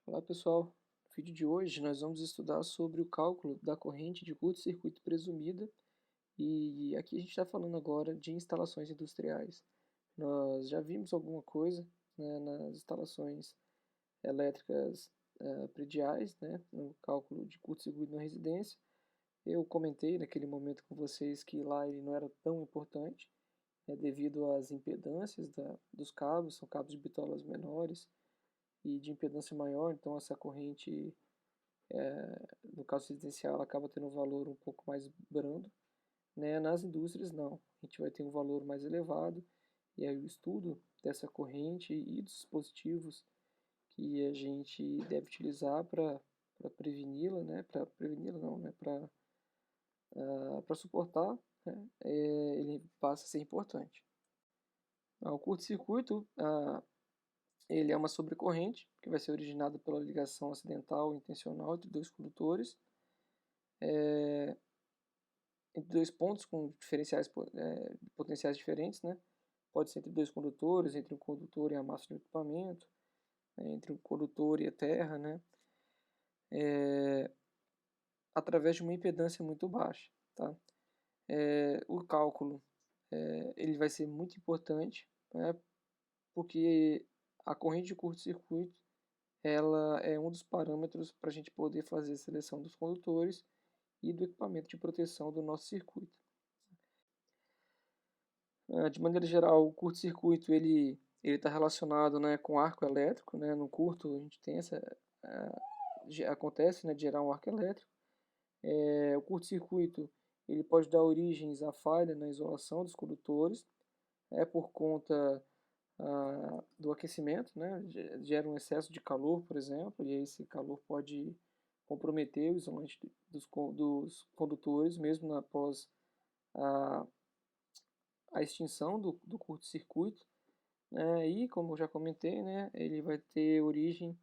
Olá pessoal, no vídeo de hoje nós vamos estudar sobre o cálculo da corrente de curto-circuito presumida e aqui a gente está falando agora de instalações industriais. Nós já vimos alguma coisa, né, nas instalações elétricas prediais, né, no cálculo de curto-circuito na residência. Eu comentei naquele momento com vocês que lá ele não era tão importante, devido às impedâncias dos cabos, são cabos de bitolas menores e de impedância maior, então essa corrente, no caso residencial, ela acaba tendo um valor um pouco mais brando, né? Nas indústrias não, a gente vai ter um valor mais elevado, e aí o estudo dessa corrente e dos dispositivos que a gente deve utilizar para preveni-la, né? Para preveni-la não, né? Para suportar, né? Ele passa a ser importante. O curto-circuito, ele é uma sobrecorrente que vai ser originada pela ligação acidental ou intencional entre dois condutores, entre dois pontos com potenciais diferentes, né? Pode ser entre dois condutores, entre um condutor e a massa de um equipamento, entre um condutor e a terra, né? Através de uma impedância muito baixa, tá? O cálculo ele vai ser muito importante, né? Porque a corrente de curto-circuito ela é um dos parâmetros para a gente poder fazer a seleção dos condutores e do equipamento de proteção do nosso circuito. De maneira geral, o curto-circuito ele está relacionado, né, com arco elétrico, né? No curto a gente tem acontece, né, de gerar um arco elétrico. O curto-circuito ele pode dar origens à falha na isolação dos condutores, por conta do aquecimento, né? Gera um excesso de calor, por exemplo, e esse calor pode comprometer o isolante dos condutores, mesmo após a, a extinção do curto-circuito, né? E, como eu já comentei, né, ele vai ter origem,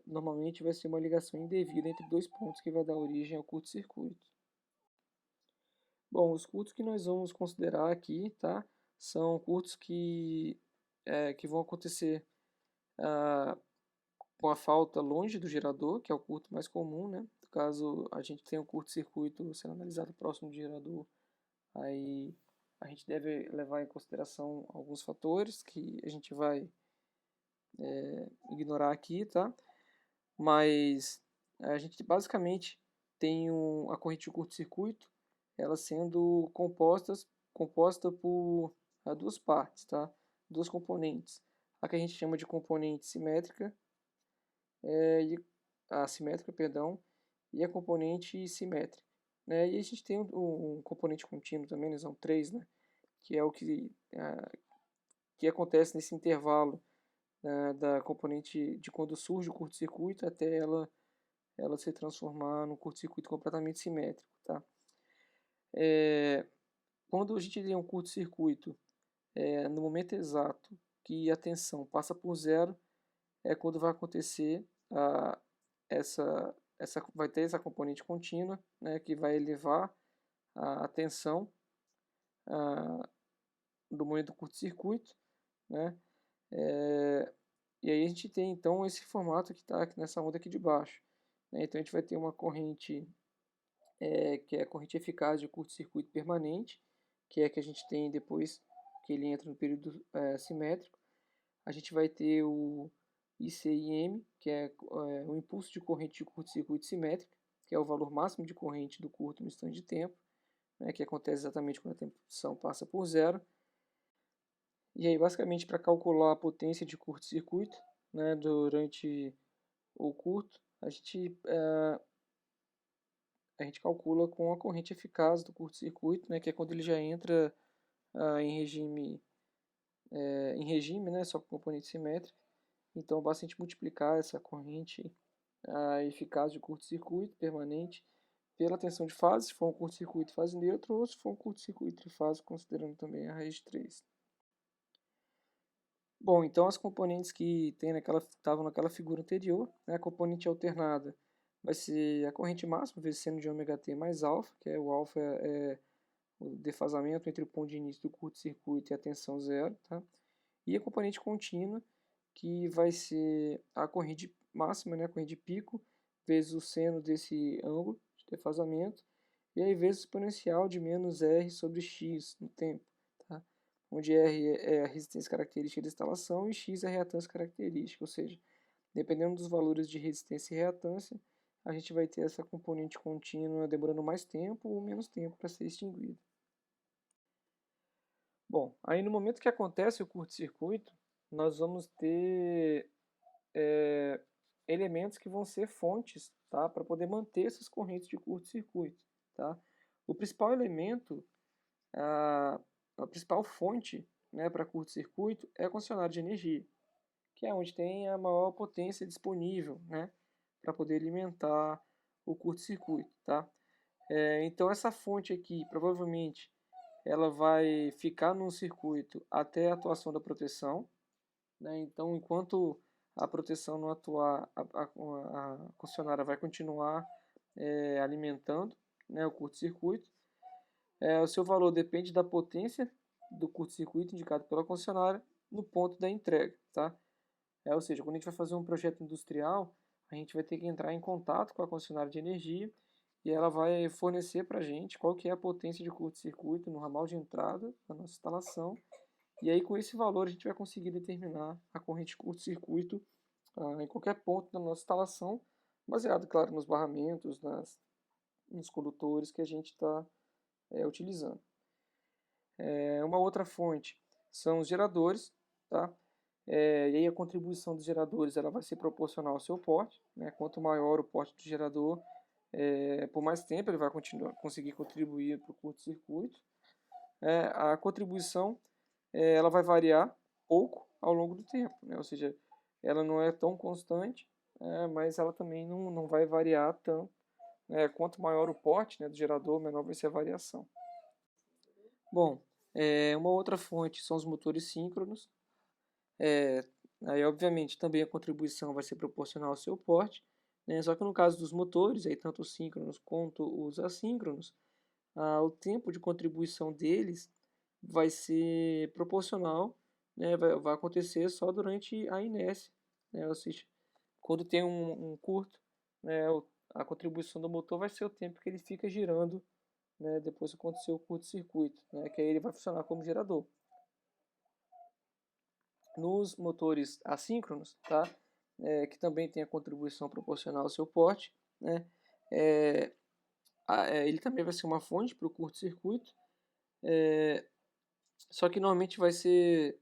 normalmente vai ser uma ligação indevida entre dois pontos que vai dar origem ao curto-circuito. Bom, os curtos que nós vamos considerar aqui, tá, são curtos que vão acontecer com a falta longe do gerador, que é o curto mais comum, né? Caso a gente tenha um curto-circuito sendo analisado próximo do gerador, aí a gente deve levar em consideração alguns fatores que a gente vai ignorar aqui, tá? Mas a gente basicamente tem a corrente de curto-circuito, ela sendo composta por duas partes, tá? Duas componentes. A que a gente chama de componente simétrica, e assimétrica, perdão, e a componente simétrica, né? E a gente tem um componente contínuo também, né? São três, né? Que é o que acontece nesse intervalo, né, da componente de quando surge o curto-circuito até ela se transformar num curto-circuito completamente simétrico, tá? Quando a gente tem um curto-circuito, no momento exato que a tensão passa por zero, é quando vai acontecer vai ter essa componente contínua, né, que vai elevar a tensão do momento do curto-circuito, né? E aí a gente tem então esse formato que está nessa onda aqui de baixo, né? Então a gente vai ter uma corrente que é a corrente eficaz de curto-circuito permanente, que é a que a gente tem depois que ele entra no período simétrico. A gente vai ter o ICIM, que é o impulso de corrente de curto-circuito simétrico, que é o valor máximo de corrente do curto no instante de tempo, né, que acontece exatamente quando a tensão passa por zero. E aí, basicamente, para calcular a potência de curto-circuito, né, durante o curto, a gente calcula com a corrente eficaz do curto-circuito, né, que é quando ele já entra em regime, né, só com componente simétrica. Então, basta a gente multiplicar essa corrente eficaz de curto-circuito permanente pela tensão de fase, se for um curto-circuito fase neutra, ou se for um curto-circuito de fase, considerando também a raiz de 3. Bom, então as componentes que estavam naquela figura anterior, né, a componente alternada vai ser a corrente máxima, vezes seno de ômega t mais alfa, que é o alfa é o defasamento entre o ponto de início do curto-circuito e a tensão zero, tá? E a componente contínua, que vai ser a corrente máxima, né, a corrente de pico, vezes o seno desse ângulo de defasamento, e aí vezes o exponencial de menos R sobre X no tempo, tá? Onde R é a resistência característica da instalação e X é a reatância característica, ou seja, dependendo dos valores de resistência e reatância, a gente vai ter essa componente contínua demorando mais tempo ou menos tempo para ser extinguida. Bom, aí no momento que acontece o curto-circuito, nós vamos ter elementos que vão ser fontes, tá, para poder manter essas correntes de curto-circuito. Tá? O principal elemento, a principal fonte, né, para curto-circuito é a concessionária de energia, que é onde tem a maior potência disponível, né, para poder alimentar o curto-circuito. Tá? Então essa fonte aqui, provavelmente, ela vai ficar no circuito até a atuação da proteção, né? Então, enquanto a proteção não atuar, a concessionária vai continuar alimentando, né, o curto-circuito. O seu valor depende da potência do curto-circuito indicado pela concessionária no ponto da entrega. Tá? Ou seja, quando a gente vai fazer um projeto industrial, a gente vai ter que entrar em contato com a concessionária de energia e ela vai fornecer para a gente qual que é a potência de curto-circuito no ramal de entrada da nossa instalação. E aí, com esse valor, a gente vai conseguir determinar a corrente de curto-circuito em qualquer ponto da nossa instalação, baseado, claro, nos barramentos, nos condutores que a gente está utilizando. Uma outra fonte são os geradores, tá? E aí a contribuição dos geradores ela vai ser proporcional ao seu porte, né? Quanto maior o porte do gerador, por mais tempo ele vai conseguir contribuir para o curto-circuito. A contribuição ela vai variar pouco ao longo do tempo, né? Ou seja, ela não é tão constante, mas ela também não vai variar tanto. Quanto maior o porte, né, do gerador, menor vai ser a variação. Bom, uma outra fonte são os motores síncronos. Aí, obviamente, também a contribuição vai ser proporcional ao seu porte, né? Só que no caso dos motores, aí, tanto os síncronos quanto os assíncronos, o tempo de contribuição deles vai ser proporcional, né? Vai acontecer só durante a inércia, né? Ou seja, quando tem um curto, né, a contribuição do motor vai ser o tempo que ele fica girando, né, depois que acontecer o curto-circuito, né, que aí ele vai funcionar como gerador. Nos motores assíncronos, tá, que também tem a contribuição proporcional ao seu porte, né, ele também vai ser uma fonte para o curto-circuito, só que normalmente vai ser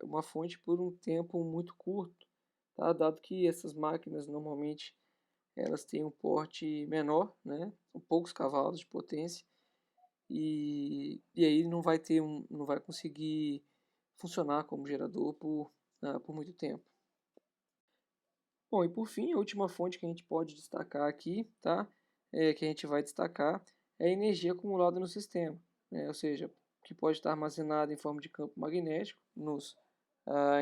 uma fonte por um tempo muito curto, tá, dado que essas máquinas normalmente elas têm um porte menor, né, com poucos cavalos de potência, e aí não vai conseguir funcionar como gerador por muito tempo. Bom, e por fim, a última fonte que a gente pode destacar aqui, tá, que a gente vai destacar, é a energia acumulada no sistema, né, ou seja, que pode estar armazenada em forma de campo magnético nos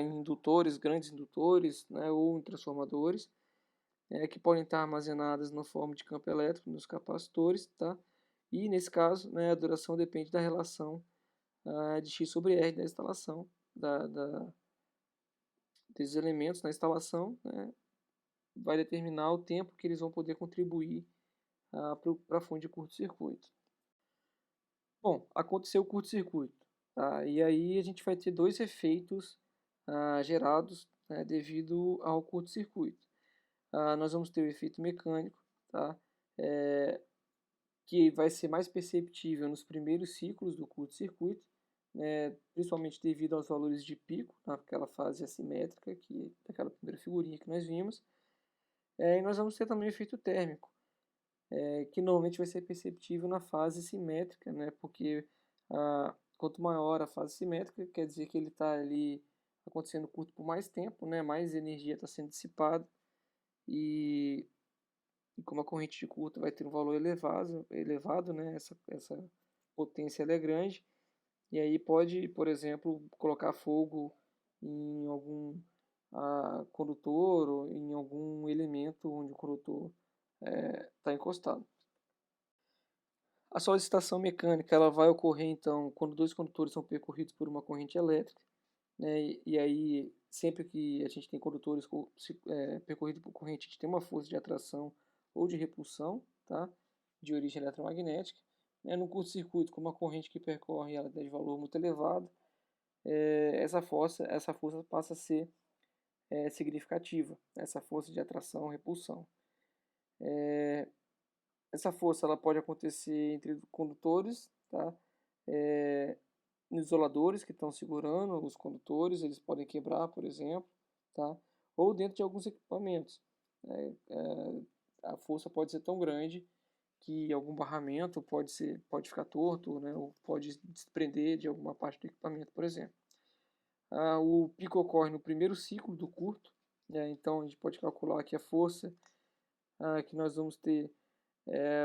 indutores, grandes indutores, né, ou em transformadores, que podem estar armazenadas na forma de campo elétrico nos capacitores, tá? E nesse caso, né, a duração depende da relação de X sobre R da instalação, desses elementos na instalação, né, vai determinar o tempo que eles vão poder contribuir para a fonte de curto-circuito. Bom, aconteceu o curto-circuito, tá? E aí a gente vai ter dois efeitos gerados, né, devido ao curto-circuito. Nós vamos ter o efeito mecânico, tá? Que vai ser mais perceptível nos primeiros ciclos do curto-circuito, né, principalmente devido aos valores de pico, naquela fase assimétrica, daquela primeira figurinha que nós vimos. E nós vamos ter também o efeito térmico, que normalmente vai ser perceptível na fase simétrica, né, porque quanto maior a fase simétrica, quer dizer que ele está ali acontecendo curto por mais tempo, né, mais energia está sendo dissipada, e como a corrente de curto vai ter um valor elevado, né, essa potência ela é grande, e aí pode, por exemplo, colocar fogo em algum condutor ou em algum elemento onde o condutor está encostado. A solicitação mecânica ela vai ocorrer então quando dois condutores são percorridos por uma corrente elétrica, né, e aí sempre que a gente tem condutores percorridos por corrente, a gente tem uma força de atração ou de repulsão, tá? De origem eletromagnética. No curto-circuito, como a corrente que percorre ela é de valor muito elevado, essa força passa a ser significativa, essa força de atração-repulsão. Essa força ela pode acontecer entre condutores, tá? Isoladores que estão segurando os condutores, eles podem quebrar, por exemplo, tá? Ou dentro de alguns equipamentos. A força pode ser tão grande que algum barramento pode ficar torto, né? Ou pode desprender de alguma parte do equipamento, por exemplo. O pico ocorre no primeiro ciclo do curto, né? Então a gente pode calcular que a força que nós vamos ter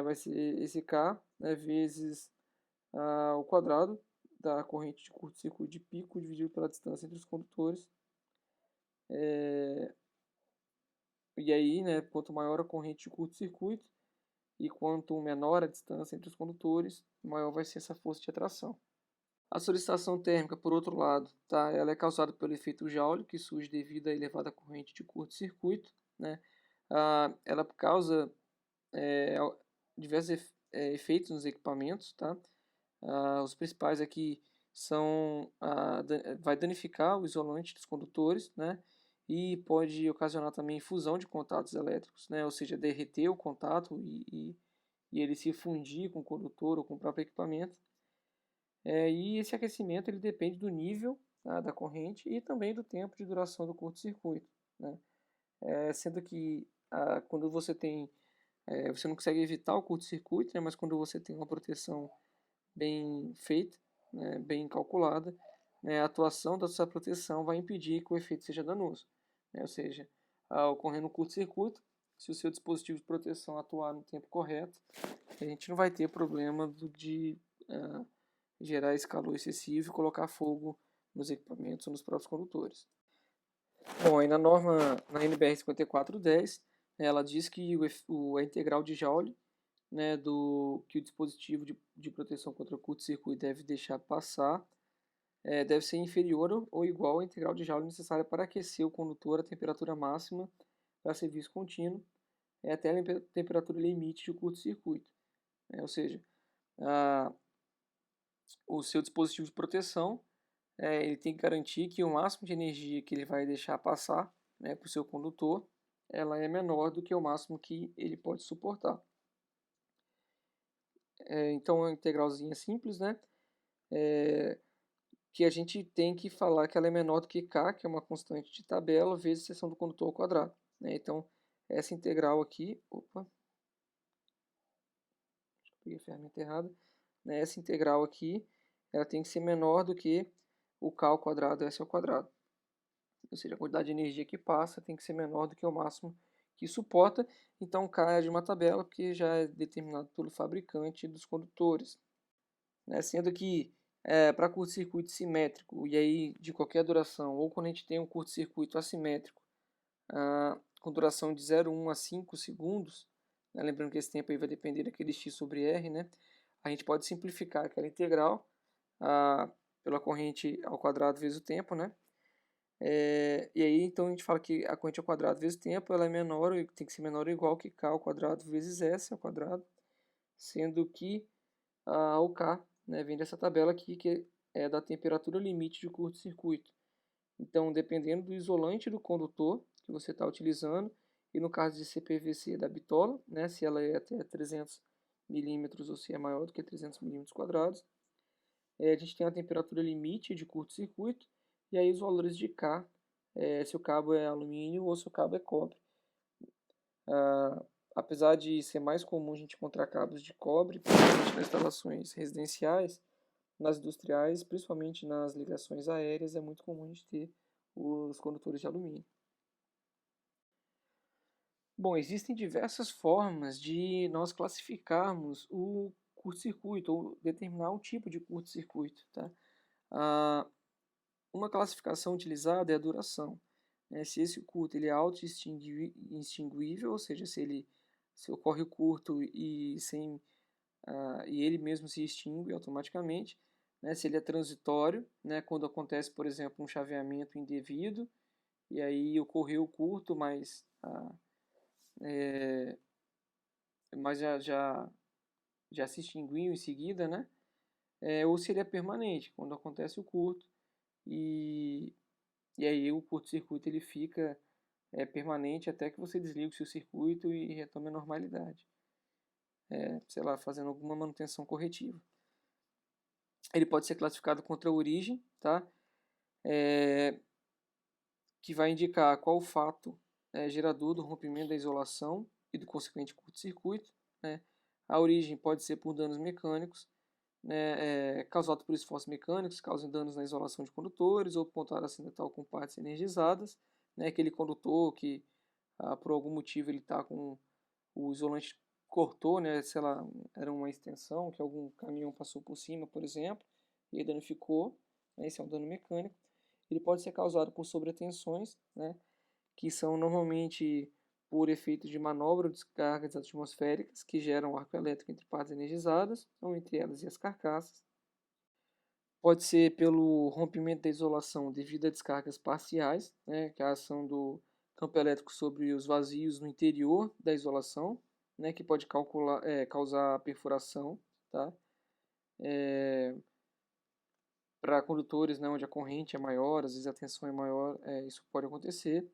vai ser esse K, né, vezes o quadrado da corrente de curto-circuito de pico dividido pela distância entre os condutores. E aí, né, quanto maior a corrente de curto-circuito e quanto menor a distância entre os condutores, maior vai ser essa força de atração. A solicitação térmica, por outro lado, tá, ela é causada pelo efeito Joule, que surge devido à elevada corrente de curto-circuito, né? Ela causa diversos efeitos nos equipamentos, tá? Os principais aqui são vai danificar o isolante dos condutores, né? E pode ocasionar também fusão de contatos elétricos, né? Ou seja, derreter o contato e ele se fundir com o condutor ou com o próprio equipamento. E esse aquecimento ele depende do nível, tá, da corrente e também do tempo de duração do curto-circuito, né? Sendo que quando você tem você não consegue evitar o curto-circuito, né? Mas quando você tem uma proteção bem feita, né, bem calculada, né, a atuação dessa proteção vai impedir que o efeito seja danoso, né? Ou seja, ocorrendo um curto-circuito, se o seu dispositivo de proteção atuar no tempo correto, a gente não vai ter problema de gerar esse calor excessivo e colocar fogo nos equipamentos ou nos próprios condutores. Bom, aí na NBR 5410, ela diz que a integral de Joule, né, que o dispositivo de proteção contra curto-circuito deve deixar passar, deve ser inferior ou igual à integral de Joule necessária para aquecer o condutor à temperatura máxima para serviço contínuo, até a temperatura limite de curto-circuito. Ou seja, o seu dispositivo de proteção ele tem que garantir que o máximo de energia que ele vai deixar passar, né, para o seu condutor, ela é menor do que o máximo que ele pode suportar. Então, é uma integralzinha simples, né? Que a gente tem que falar que ela é menor do que K, que é uma constante de tabela, vezes a seção do condutor ao quadrado, né? Então, essa integral aqui... Opa! Acho que eu peguei a ferramenta errada. Né? Essa integral aqui, ela tem que ser menor do que o K ao quadrado, S ao quadrado. Ou seja, a quantidade de energia que passa tem que ser menor do que o máximo que suporta. Então, K é de uma tabela, porque já é determinado pelo fabricante dos condutores. Né? Sendo que para curto-circuito simétrico, e aí de qualquer duração, ou quando a gente tem um curto-circuito assimétrico, com duração de 0,1 a 5 segundos, né? Lembrando que esse tempo aí vai depender daquele x sobre r, né? A gente pode simplificar aquela integral pela corrente ao quadrado vezes o tempo, né? E aí então a gente fala que a corrente ao quadrado vezes o tempo ela é menor, tem que ser menor ou igual que k ao quadrado vezes s ao quadrado, sendo que o k, né, vem dessa tabela aqui, que é da temperatura limite de curto-circuito. Então, dependendo do isolante do condutor que você está utilizando, e no caso de CPVC da bitola, né, se ela é até 300 milímetros ou se é maior do que 300 milímetros quadrados, a gente tem a temperatura limite de curto-circuito, e aí os valores de K, se o cabo é alumínio ou se o cabo é cobre. Apesar de ser mais comum a gente encontrar cabos de cobre, principalmente nas instalações residenciais, nas industriais, principalmente nas ligações aéreas, é muito comum a gente ter os condutores de alumínio. Bom, existem diversas formas de nós classificarmos o curto-circuito ou determinar um tipo de curto-circuito, tá? Uma classificação utilizada é a duração. Se esse curto ele é auto-extinguível, ou seja, se ocorre o curto e ele mesmo se extingue automaticamente, né? Se ele é transitório, né? Quando acontece, por exemplo, um chaveamento indevido, e aí ocorreu o curto, mas já se extinguiu em seguida, né? Ou se ele é permanente, quando acontece o curto, e, e aí o curto-circuito ele fica permanente até que você desliga o seu circuito e retome a normalidade, sei lá, fazendo alguma manutenção corretiva. Ele pode ser classificado contra a origem, tá? Que vai indicar qual o fato gerador do rompimento da isolação e do consequente curto-circuito, né? A origem pode ser por danos mecânicos, né, causado por esforços mecânicos, causam danos na isolação de condutores ou pontada acidental com partes energizadas, né, aquele condutor que por algum motivo ele está com o isolante cortou, né, sei lá, era uma extensão que algum caminhão passou por cima, por exemplo, e danificou, né, esse é um dano mecânico. Ele pode ser causado por sobretensões, né, que são normalmente por efeito de manobra ou descargas atmosféricas que geram arco elétrico entre partes energizadas, ou entre elas e as carcaças. Pode ser pelo rompimento da isolação devido a descargas parciais, né, que é a ação do campo elétrico sobre os vazios no interior da isolação, né, que pode causar perfuração, tá? Para condutores, né, onde a corrente é maior, às vezes a tensão é maior, isso pode acontecer.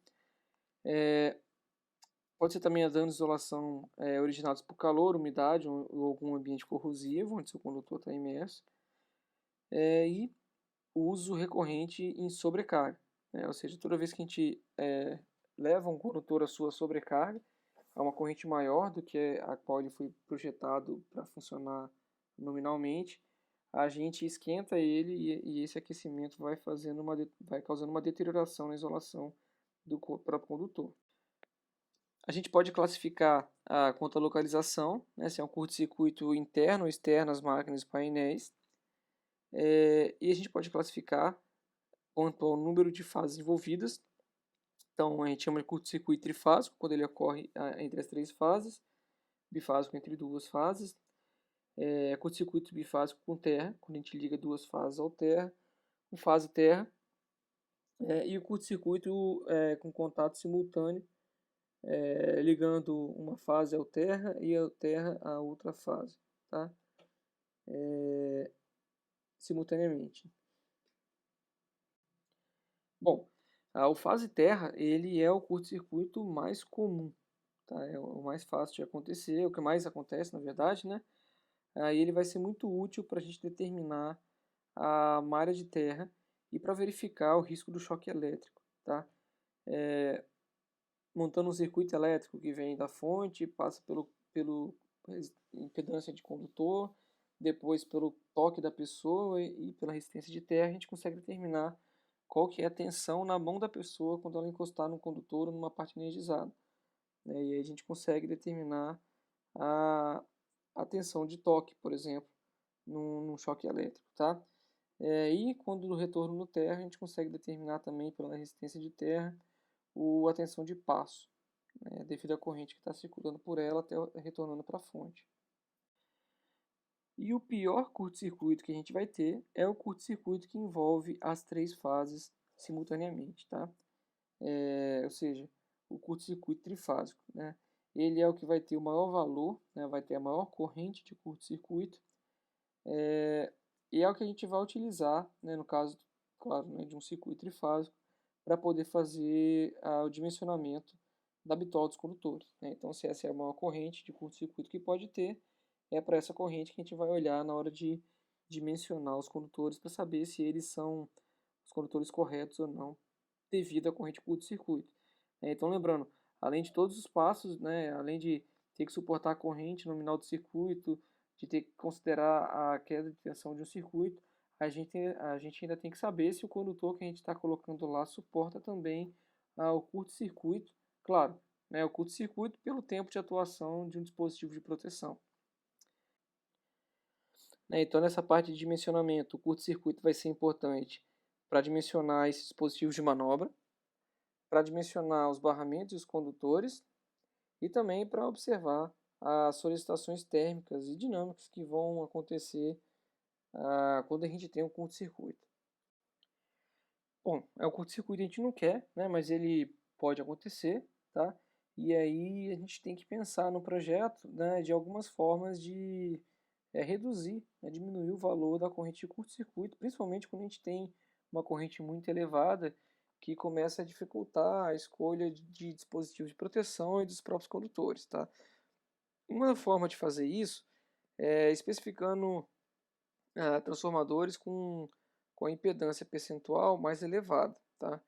Pode ser também a danos de isolação originados por calor, umidade ou algum ambiente corrosivo, onde seu condutor está imerso. E o uso recorrente em sobrecarga, né? Ou seja, toda vez que a gente leva um condutor à sua sobrecarga, a uma corrente maior do que a qual ele foi projetado para funcionar nominalmente, a gente esquenta ele e esse aquecimento vai causando uma deterioração na isolação do próprio condutor. A gente pode classificar quanto à localização, né, se é um curto-circuito interno ou externo às máquinas e painéis, e a gente pode classificar quanto ao número de fases envolvidas. Então, a gente chama de curto-circuito trifásico, quando ele ocorre entre as três fases, bifásico entre duas fases, curto-circuito bifásico com terra, quando a gente liga duas fases ao terra, com fase terra, e o curto-circuito com contato simultâneo, ligando uma fase ao terra e a terra a outra fase, tá? Simultaneamente. Bom, o fase terra ele é o curto-circuito mais comum, tá? É o mais fácil de acontecer, o que mais acontece, na verdade, né? Aí ele vai ser muito útil para a gente determinar a malha de terra e para verificar o risco do choque elétrico, tá? Montando um circuito elétrico que vem da fonte, passa pelo impedância de condutor, depois pelo toque da pessoa e pela resistência de terra, a gente consegue determinar qual que é a tensão na mão da pessoa quando ela encostar no condutor ou numa parte energizada, né? E aí a gente consegue determinar a, a tensão de toque, por exemplo, num choque elétrico, tá? E quando no retorno no terra, a gente consegue determinar também pela resistência de terra a tensão de passo, né, devido à corrente que está circulando por ela até retornando para a fonte. E o pior curto-circuito que a gente vai ter é o curto-circuito que envolve as três fases simultaneamente, tá? Ou seja, o curto-circuito trifásico, né? Ele é o que vai ter o maior valor, né? Vai ter a maior corrente de curto-circuito, e é o que a gente vai utilizar, né? No caso, claro, né? De um circuito trifásico, para poder fazer o dimensionamento da bitola dos condutores, né? Então, se essa é a maior corrente de curto-circuito que pode ter, é para essa corrente que a gente vai olhar na hora de dimensionar os condutores para saber se eles são os condutores corretos ou não, devido à corrente curto-circuito. Então, lembrando, além de todos os passos, né, além de ter que suportar a corrente nominal do circuito, de ter que considerar a queda de tensão de um circuito, a gente ainda tem que saber se o condutor que a gente está colocando lá suporta também o curto-circuito, claro, né, o curto-circuito pelo tempo de atuação de um dispositivo de proteção. Então, nessa parte de dimensionamento, o curto-circuito vai ser importante para dimensionar esses dispositivos de manobra, para dimensionar os barramentos e os condutores, e também para observar as solicitações térmicas e dinâmicas que vão acontecer quando a gente tem um curto-circuito. Bom, o curto-circuito a gente não quer, né, mas ele pode acontecer, tá? E aí a gente tem que pensar no projeto, né, de algumas formas de reduzir, né, diminuir o valor da corrente de curto-circuito, principalmente quando a gente tem uma corrente muito elevada que começa a dificultar a escolha de dispositivos de proteção e dos próprios condutores, tá? Uma forma de fazer isso é especificando transformadores com a impedância percentual mais elevada, tá?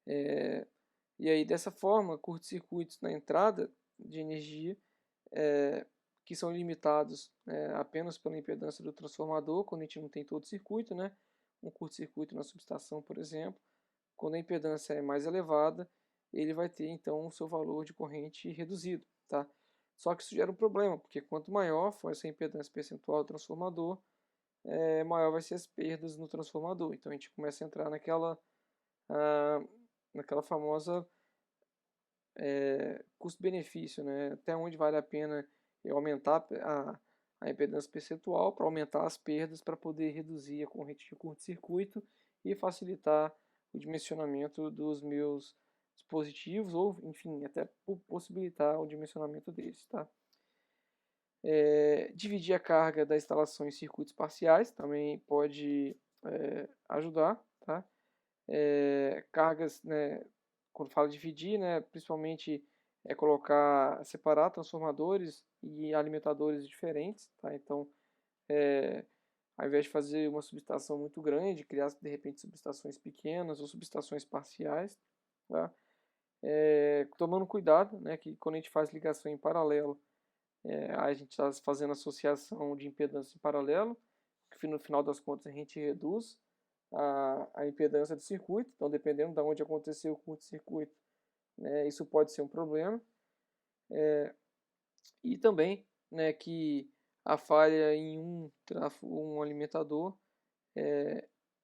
E aí, dessa forma, curtos-circuitos na entrada de energia, é, que são limitados apenas pela impedância do transformador, quando a gente não tem todo o circuito, né? Um curto-circuito na subestação, por exemplo, quando a impedância é mais elevada, ele vai ter então o seu valor de corrente reduzido, tá? Só que isso gera um problema, porque quanto maior for essa impedância percentual do transformador, maior vai ser as perdas no transformador. Então a gente começa a entrar ah, naquela famosa custo-benefício, né? Até onde vale a pena eu aumentar a impedância percentual para aumentar as perdas para poder reduzir a corrente de curto-circuito e facilitar o dimensionamento dos meus dispositivos ou, enfim, até possibilitar o dimensionamento deles, tá? Dividir a carga da instalação em circuitos parciais também pode ajudar, tá? Cargas, né, quando fala dividir, né, principalmente separar transformadores e alimentadores diferentes, tá? Então, ao invés de fazer uma subestação muito grande, criar de repente subestações pequenas ou subestações parciais, tá? Tomando cuidado, né, que quando a gente faz ligação em paralelo, a gente está fazendo associação de impedância em paralelo, que no final das contas a gente reduz a impedância do circuito, então dependendo de onde aconteceu o curto-circuito, né, isso pode ser um problema. E também, né, que a falha em um alimentador,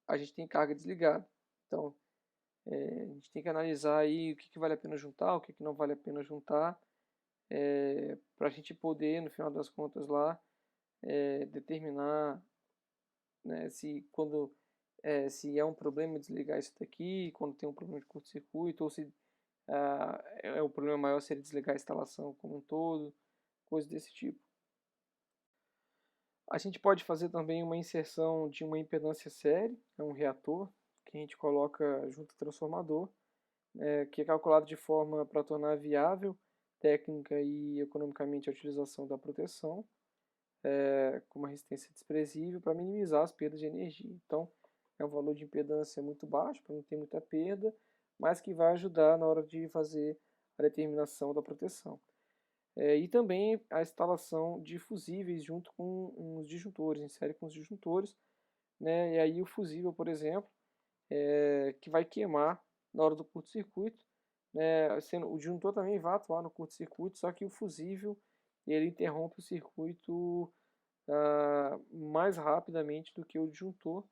a gente tem carga desligada. Então, a gente tem que analisar aí o que vale a pena juntar, o que não vale a pena juntar, para a gente poder, no final das contas lá, determinar, né, se é um problema desligar isso daqui, quando tem um problema de curto-circuito, ou se o problema maior seria desligar a instalação como um todo, coisas desse tipo. A gente pode fazer também uma inserção de uma impedância série, é um reator, que a gente coloca junto ao transformador, que é calculado de forma para tornar viável técnica e economicamente a utilização da proteção, com uma resistência desprezível para minimizar as perdas de energia. Então, é um valor de impedância muito baixo, para não ter muita perda, mas que vai ajudar na hora de fazer a determinação da proteção. E também a instalação de fusíveis junto com os disjuntores, em série com os disjuntores, né? E aí o fusível, por exemplo, que vai queimar na hora do curto-circuito, né? O disjuntor também vai atuar no curto-circuito, só que o fusível ele interrompe o circuito mais rapidamente do que o disjuntor,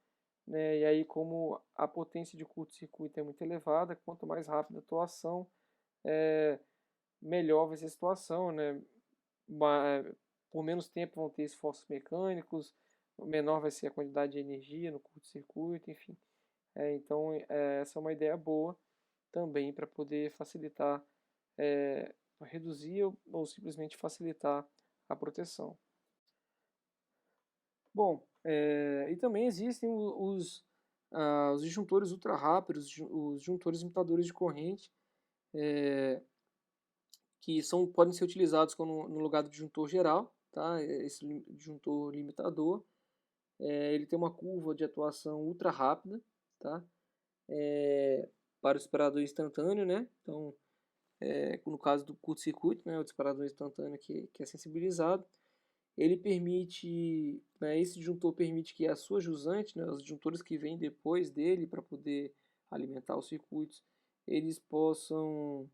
né? E aí, como a potência de curto-circuito é muito elevada, quanto mais rápida a atuação, melhor vai ser a situação, né? Por menos tempo vão ter esforços mecânicos, menor vai ser a quantidade de energia no curto-circuito, enfim. Então, essa é uma ideia boa também para poder facilitar, reduzir ou simplesmente facilitar a proteção. Bom, e também existem os disjuntores ultra rápidos, os disjuntores imitadores de corrente, que podem ser utilizados no lugar do disjuntor geral, tá? Esse disjuntor limitador, ele tem uma curva de atuação ultra rápida, tá? Para o disparador instantâneo, né? Então, no caso do curto-circuito, né, o disparador instantâneo que é sensibilizado, ele permite, né, esse disjuntor permite que a sua jusante, né, os disjuntores que vêm depois dele para poder alimentar os circuitos, eles possam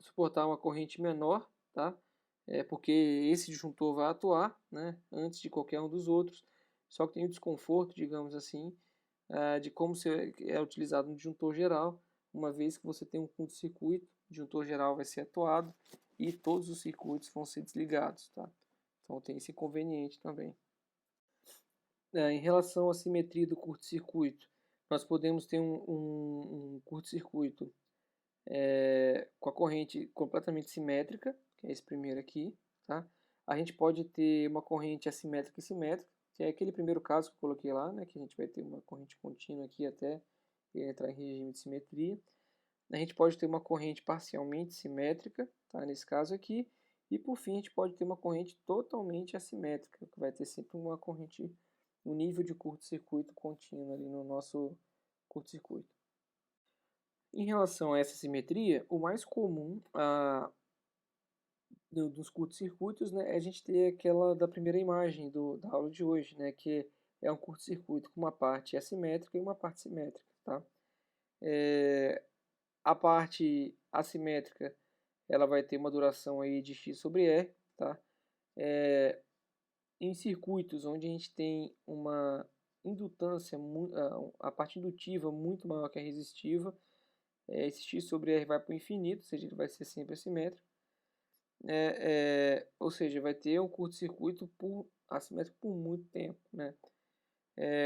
suportar uma corrente menor, tá? Porque esse disjuntor vai atuar, né, antes de qualquer um dos outros, só que tem o desconforto, digamos assim, de como é utilizado no disjuntor geral, uma vez que você tem um curto-circuito, o disjuntor geral vai ser atuado e todos os circuitos vão ser desligados, tá? Então tem esse inconveniente também. Em relação à simetria do curto-circuito, nós podemos ter um curto-circuito com a corrente completamente simétrica, que é esse primeiro aqui, tá? A gente pode ter uma corrente assimétrica e simétrica, que é aquele primeiro caso que eu coloquei lá, né? Que a gente vai ter uma corrente contínua aqui até entrar em regime de simetria. A gente pode ter uma corrente parcialmente simétrica, tá? Nesse caso aqui. E por fim, a gente pode ter uma corrente totalmente assimétrica, que vai ter sempre uma corrente, um nível de curto-circuito contínuo ali no nosso curto-circuito. Em relação a essa simetria, o mais comum dos curtos-circuitos, né, é a gente ter aquela da primeira imagem da aula de hoje, né, que é um curto-circuito com uma parte assimétrica e uma parte simétrica, tá? A parte assimétrica, ela vai ter uma duração aí de x sobre r, tá? Em circuitos onde a gente tem uma indutância, a parte indutiva muito maior que a resistiva, esse x sobre r vai para o infinito, ou seja, ele vai ser sempre assimétrico. Ou seja, vai ter um curto-circuito assimétrico por muito tempo, né?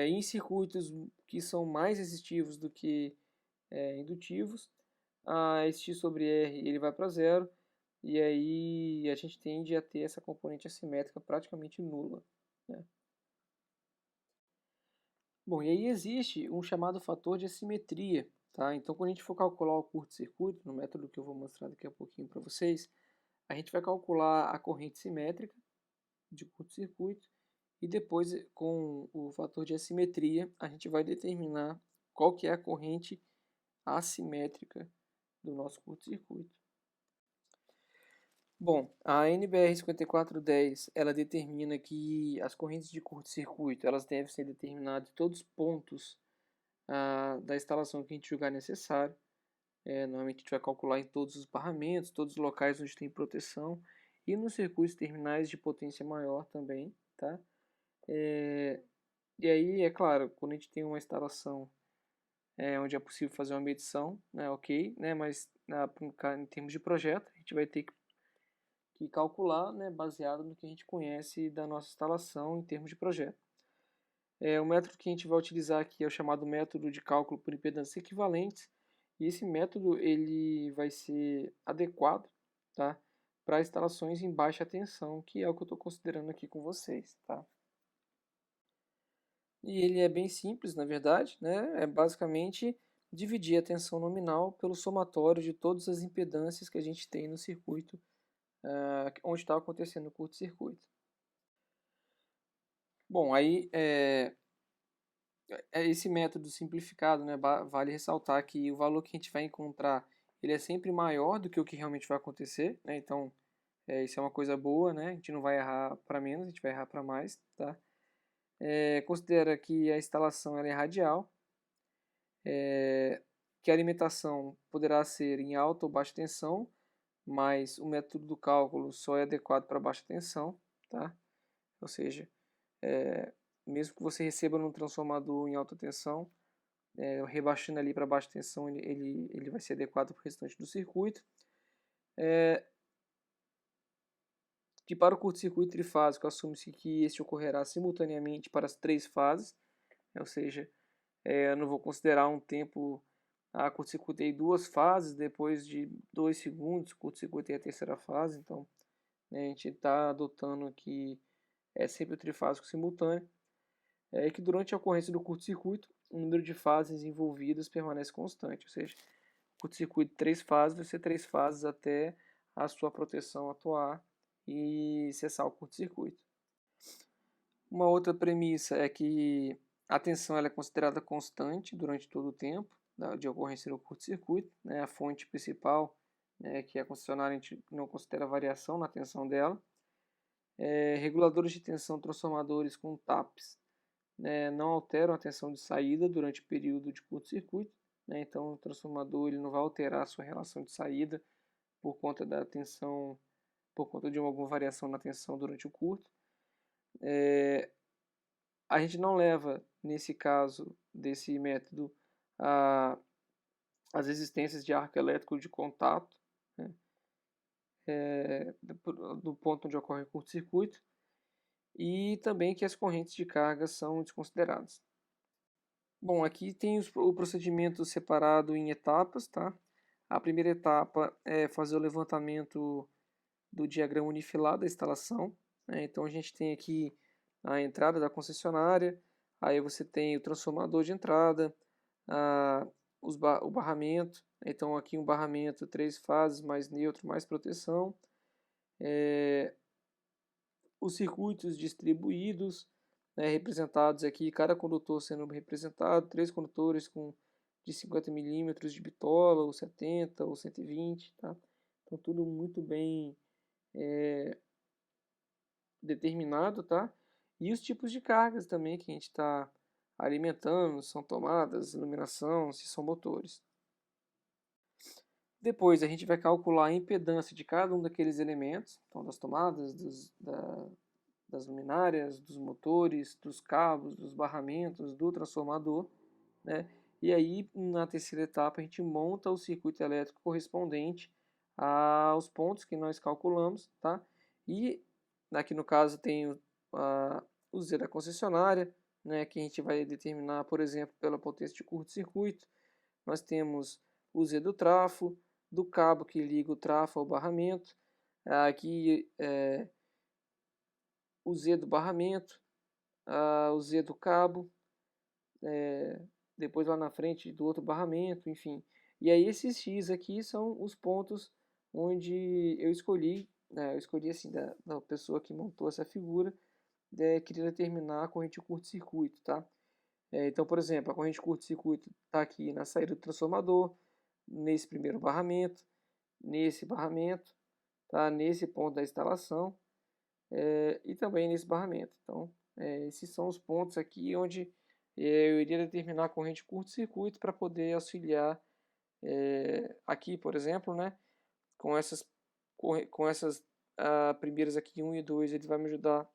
Em circuitos que são mais resistivos do que indutivos, esse x sobre r ele vai para zero, e aí a gente tende a ter essa componente assimétrica praticamente nula, né? Bom, e aí existe um chamado fator de assimetria, tá? Então, quando a gente for calcular o curto-circuito, no método que eu vou mostrar daqui a pouquinho para vocês, a gente vai calcular a corrente simétrica de curto-circuito e depois, com o fator de assimetria, a gente vai determinar qual que é a corrente assimétrica do nosso curto-circuito. Bom, a NBR 5410 ela determina que as correntes de curto-circuito elas devem ser determinadas em todos os pontos da instalação que a gente julgar necessário. Normalmente a gente vai calcular em todos os barramentos, todos os locais onde tem proteção e nos circuitos terminais de potência maior também, tá? E aí, é claro, quando a gente tem uma instalação onde é possível fazer uma medição, né, ok, né, mas em termos de projeto, a gente vai ter que calcular, né, baseado no que a gente conhece da nossa instalação em termos de projeto. O método que a gente vai utilizar aqui é o chamado método de cálculo por impedâncias equivalentes, e esse método ele vai ser adequado, tá, para instalações em baixa tensão, que é o que eu estou considerando aqui com vocês, tá? E ele é bem simples, na verdade, né? É basicamente dividir a tensão nominal pelo somatório de todas as impedâncias que a gente tem no circuito, onde está acontecendo o curto-circuito. Bom, aí esse método simplificado, né? Vale ressaltar que o valor que a gente vai encontrar ele é sempre maior do que o que realmente vai acontecer, né? Então, isso é uma coisa boa, né? A gente não vai errar para menos, a gente vai errar para mais, tá? Considera que a instalação ela é radial, que a alimentação poderá ser em alta ou baixa tensão, mas o método do cálculo só é adequado para baixa tensão, tá? Ou seja, mesmo que você receba num transformador em alta tensão, rebaixando ali para baixa tensão, ele vai ser adequado para o restante do circuito. Que para o curto-circuito trifásico assume-se que este ocorrerá simultaneamente para as três fases, ou seja, eu não vou considerar um tempo, curto-circuitei duas fases, depois de 2 segundos, curto-circuitei a terceira fase, então né, a gente está adotando aqui sempre o trifásico simultâneo, que durante a ocorrência do curto-circuito, o número de fases envolvidas permanece constante, ou seja, curto-circuito 3 fases vai ser 3 fases até a sua proteção atuar e cessar o curto-circuito. Uma outra premissa é que a tensão ela é considerada constante durante todo o tempo de ocorrência do curto-circuito, né? A fonte principal, né, que é a concessionária, a gente não considera variação na tensão dela. Reguladores de tensão transformadores com TAPs, né, não alteram a tensão de saída durante o período de curto-circuito, né? Então o transformador ele não vai alterar a sua relação de saída por conta da tensão, por conta de alguma variação na tensão durante o curto. A gente não leva, nesse caso desse método, as resistências de arco elétrico de contato, né, do ponto onde ocorre o curto-circuito, e também que as correntes de carga são desconsideradas. Bom, aqui tem o procedimento separado em etapas, tá? A primeira etapa é fazer o levantamento do diagrama unifilar da instalação, né? Então a gente tem aqui a entrada da concessionária, aí você tem o transformador de entrada, a, o barramento, então aqui um barramento 3 fases, mais neutro, mais proteção, os circuitos distribuídos, né, representados aqui, cada condutor sendo representado, 3 condutores de 50 milímetros de bitola, ou 70, ou 120, tá? Então tudo muito bem determinado, tá? E os tipos de cargas também que a gente está alimentando, são tomadas, iluminação, se são motores. Depois a gente vai calcular a impedância de cada um daqueles elementos, então das tomadas, das luminárias, dos motores, dos cabos, dos barramentos, do transformador, né? E aí, na terceira etapa, a gente monta o circuito elétrico correspondente aos pontos que nós calculamos, tá? E aqui no caso tem o Z da concessionária, né, que a gente vai determinar, por exemplo, pela potência de curto-circuito. Nós temos o Z do trafo, do cabo que liga o trafo ao barramento, aqui o Z do barramento, o Z do cabo, depois lá na frente do outro barramento, enfim. E aí esses X aqui são os pontos onde eu escolhi, né, eu escolhi assim, da pessoa que montou essa figura, queria determinar a corrente de curto-circuito, tá? Então, por exemplo, a corrente de curto-circuito está aqui na saída do transformador, nesse primeiro barramento, nesse barramento, tá? Nesse ponto da instalação, e também nesse barramento. Então, esses são os pontos aqui onde eu iria determinar a corrente de curto-circuito para poder auxiliar aqui, por exemplo, né, com essas primeiras aqui, 1 e 2, ele vai me ajudar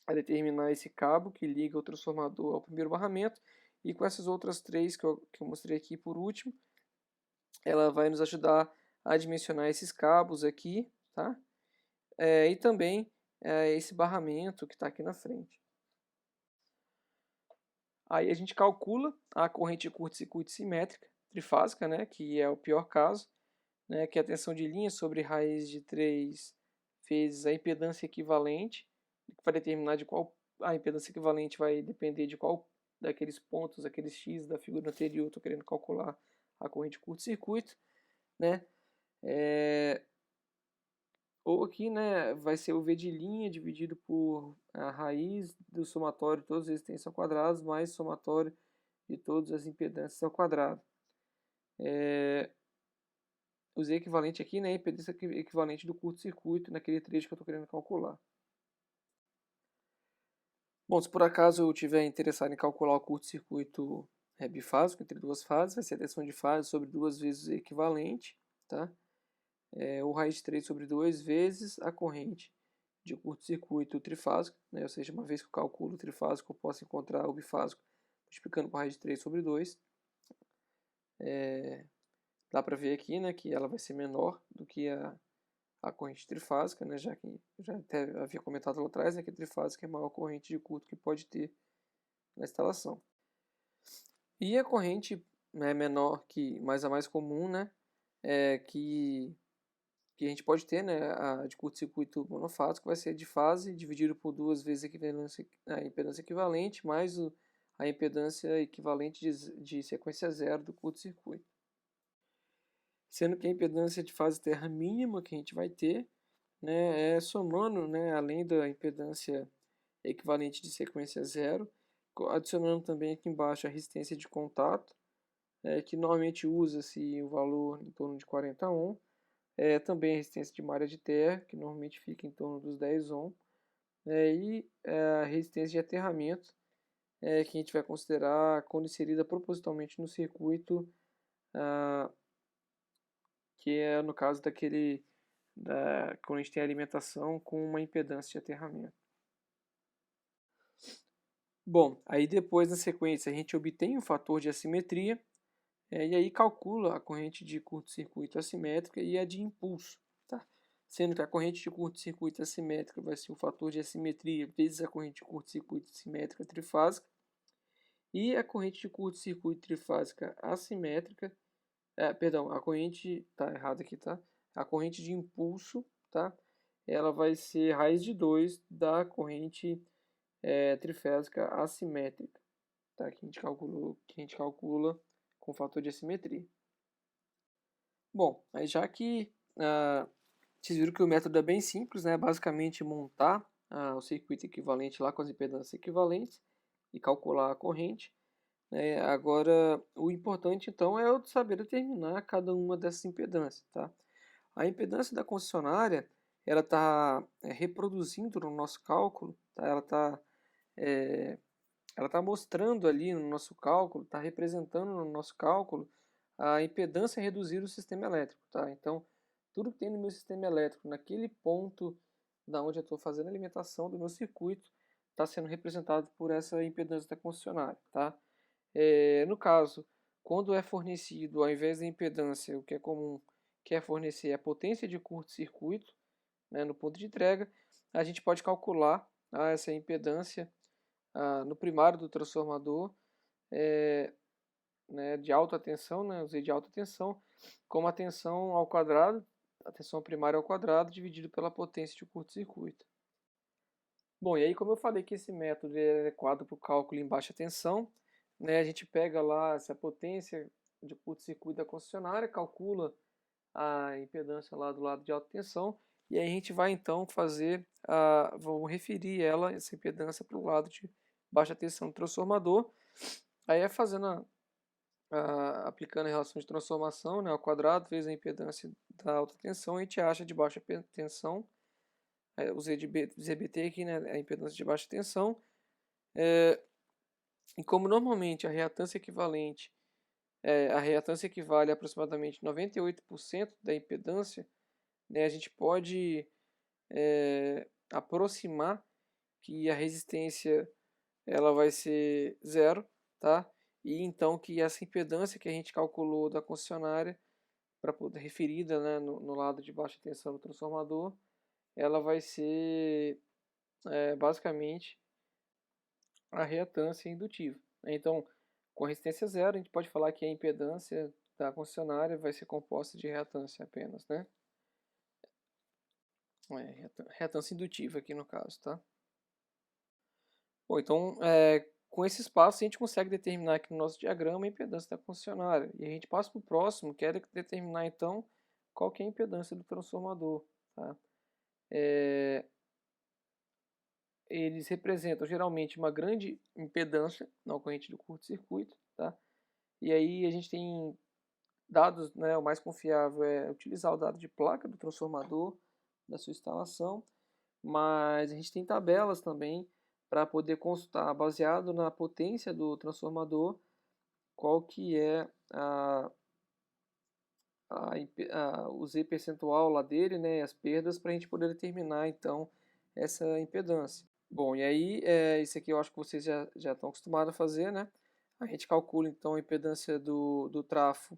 a determinar esse cabo que liga o transformador ao primeiro barramento, e com essas outras 3 que eu mostrei aqui por último, ela vai nos ajudar a dimensionar esses cabos aqui, tá? E também esse barramento que está aqui na frente. Aí a gente calcula a corrente de curto-circuito simétrica, trifásica, né, que é o pior caso, né, que é a tensão de linha sobre raiz de 3 vezes a impedância equivalente, que vai determinar de qual a impedância equivalente vai depender de qual daqueles pontos, aqueles X da figura anterior, estou querendo calcular a corrente de curto-circuito, né? Ou aqui, né, vai ser o V de linha dividido por a raiz do somatório de todas as resistências ao quadrado mais somatório de todas as impedâncias ao quadrado. O Z equivalente aqui, né, a impedância equivalente do curto-circuito naquele trecho que eu estou querendo calcular. Bom, se por acaso eu estiver interessado em calcular o curto-circuito bifásico entre 2 fases, vai ser a tensão de fase sobre 2 vezes o equivalente, tá? Ou raiz de 3 sobre 2 vezes a corrente de curto-circuito trifásico, né? Ou seja, uma vez que eu calculo o trifásico, eu posso encontrar o bifásico multiplicando por raiz de 3 sobre 2. Dá para ver aqui, né, que ela vai ser menor do que a corrente trifásica, né, já que eu já até havia comentado lá atrás, né, que a trifásica é a maior corrente de curto que pode ter na instalação. E a corrente, né, menor, mas a mais comum, né, que a gente pode ter, né, a de curto-circuito monofásico vai ser de fase dividido por 2 vezes a impedância equivalente mais a impedância equivalente de sequência zero do curto-circuito. Sendo que a impedância de fase terra mínima que a gente vai ter, né, somando, né, além da impedância equivalente de sequência zero, adicionando também aqui embaixo a resistência de contato, que normalmente usa-se o valor em torno de 40 ohm, também a resistência de malha de terra, que normalmente fica em torno dos 10 ohm, e a resistência de aterramento, que a gente vai considerar quando inserida propositalmente no circuito, que é no caso quando a gente tem alimentação com uma impedância de aterramento. Bom, aí depois na sequência a gente obtém o fator de assimetria, e aí calcula a corrente de curto-circuito assimétrica e a de impulso, tá? Sendo que a corrente de curto-circuito assimétrica vai ser o fator de assimetria vezes a corrente de curto-circuito simétrica trifásica, E a corrente de curto-circuito trifásica assimétrica, perdão, a corrente, tá errado aqui, tá? A corrente de impulso, tá? Ela vai ser raiz de 2 da corrente trifásica assimétrica, tá? Que a gente calcula com o fator de assimetria. Bom, aí já que vocês viram que o método é bem simples, né? Basicamente montar o circuito equivalente lá com as impedâncias equivalentes e calcular a corrente. Agora, o importante então é eu saber determinar cada uma dessas impedâncias, tá? A impedância da concessionária, ela está reproduzindo no nosso cálculo, tá? Ela tá mostrando ali no nosso cálculo, está representando no nosso cálculo a impedância reduzida do sistema elétrico, tá? Então, tudo que tem no meu sistema elétrico, naquele ponto da onde eu estou fazendo a alimentação do meu circuito, está sendo representado por essa impedância da concessionária, tá? No caso, quando é fornecido, ao invés da impedância, o que é comum, que é fornecer a potência de curto-circuito, né, no ponto de entrega, a gente pode calcular essa impedância no primário do transformador, né, de alta tensão, né, usei de alta tensão, como a tensão ao quadrado, a tensão primária ao quadrado, dividido pela potência de curto-circuito. Bom, e aí como eu falei que esse método é adequado para o cálculo em baixa tensão, né, a gente pega lá essa potência de curto-circuito da concessionária, calcula a impedância lá do lado de alta tensão, e aí a gente vai então vamos referir essa impedância para o lado de baixa tensão do transformador. Aí aplicando a relação de transformação, né, ao quadrado vezes a impedância da alta tensão, a gente acha de baixa tensão, o ZBT aqui, né, a impedância de baixa tensão, e como normalmente a reatância equivale a aproximadamente 98% da impedância, né, a gente pode aproximar que a resistência ela vai ser zero, tá? E então que essa impedância que a gente calculou da concessionária, para poder referida, né, no lado de baixa tensão do transformador, ela vai ser basicamente a reatância indutiva. Então, com resistência zero, a gente pode falar que a impedância da concessionária vai ser composta de reatância apenas, né? Reatância indutiva aqui no caso, tá? Bom, então, com esses passos a gente consegue determinar aqui no nosso diagrama a impedância da concessionária. E a gente passa para o próximo, que é determinar então qual que é a impedância do transformador, tá? Eles representam geralmente uma grande impedância na corrente do curto-circuito, tá? E aí a gente tem dados, né, o mais confiável é utilizar o dado de placa do transformador da sua instalação, mas a gente tem tabelas também para poder consultar, baseado na potência do transformador, qual que é o Z percentual lá dele, né, as perdas, para a gente poder determinar então essa impedância. Bom, e aí isso aqui eu acho que vocês já estão acostumados a fazer, né? A gente calcula então a impedância do trafo,